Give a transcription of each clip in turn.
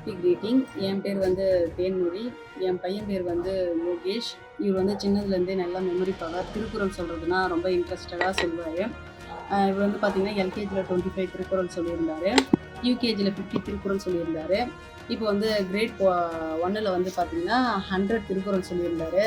Happy greeting. என் பேர் வந்து தேன்மொழி. என் பையன் பேர் வந்து யோகேஷ். இவர் வந்து சின்னதுலேருந்தே நல்லா மெமரி பவர். திருக்குறள் சொல்கிறதுனா ரொம்ப இன்ட்ரெஸ்டடாக சொல்லுவார். இவர் வந்து பார்த்திங்கன்னா எல்கேஜியில் 25 திருக்குறள் சொல்லியிருந்தார். யூகேஜியில் 50 திருக்குறள் சொல்லியிருந்தார். இப்போ வந்து கிரேட் 1ல் வந்து பார்த்திங்கன்னா 100 திருக்குறள் சொல்லியிருந்தார்.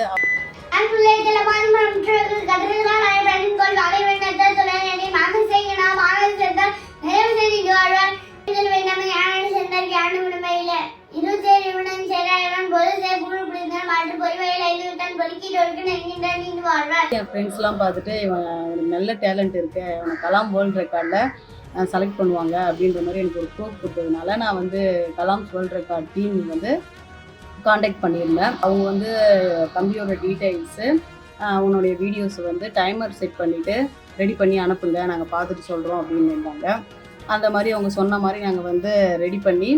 என் ஃப்ரெண்ட்ஸ்லாம் பார்த்துட்டு இவனுக்கு நல்ல டேலண்ட் இருக்கு, இவனை கலாம் வேர்ல்டு ரெக்கார்டில் செலக்ட் பண்ணுவாங்க அப்படின்ற மாதிரி எனக்கு ஒரு ப்ரூஃப் கொடுத்ததுனால நான் வந்து கலாம்ஸ் வேர்ல்டு ரெக்கார்ட் டீம் வந்து காண்டாக்ட் பண்ணியிருந்தேன். அவங்க வந்து தம்பியோட டீட்டெயில்ஸு, உன்னுடைய வீடியோஸ் வந்து டைமர் செட் பண்ணிவிட்டு ரெடி பண்ணி அனுப்புங்க, நாங்கள் பார்த்துட்டு சொல்கிறோம் அப்படின்னு இருந்தாங்க. அந்த மாதிரி அவங்க சொன்ன மாதிரி நாங்கள் வந்து ரெடி பண்ணி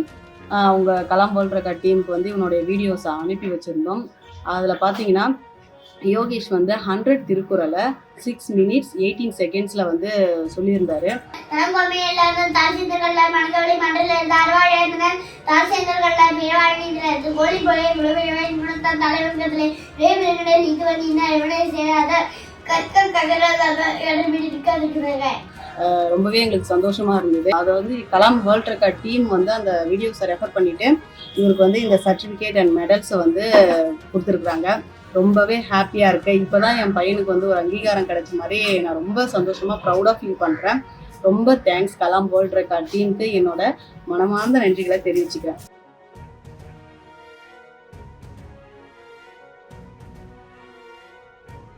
அவங்க கலாம் வேர்ல்டு ரெக்கார்ட் டீமுக்கு வந்து இவனுடைய வீடியோஸை அனுப்பி வச்சுருந்தோம். அதில் பார்த்தீங்கன்னா யோகேஷ் வந்து 100 திருக்குறளை 6 minutes 18 seconds வந்து சொல்லியிருந்தாரு. ரொம்பவே எங்களுக்கு சந்தோஷமா இருந்தது. அதை வந்து கலாம் வேர்ல்டு ரெக்கார்ட் டீம் வந்து அந்த வீடியோஸை ரெஃபர் பண்ணிட்டு இவருக்கு வந்து இந்த சர்டிஃபிகேட் அண்ட் மெடல்ஸை வந்து கொடுத்துருக்குறாங்க. ரொம்பவே ஹாப்பியாக இருக்கேன். இப்போ தான் என் பையனுக்கு வந்து ஒரு அங்கீகாரம் கிடைச்ச மாதிரி நான் ரொம்ப சந்தோஷமாக ப்ரௌடாக ஃபீல் பண்ணுறேன். ரொம்ப தேங்க்ஸ் கலாம் வேர்ல்டு ரெக்கார்ட் டீமுக்கு என்னோட மனமார்ந்த நன்றிகளை தெரிவிச்சுக்கிறேன்.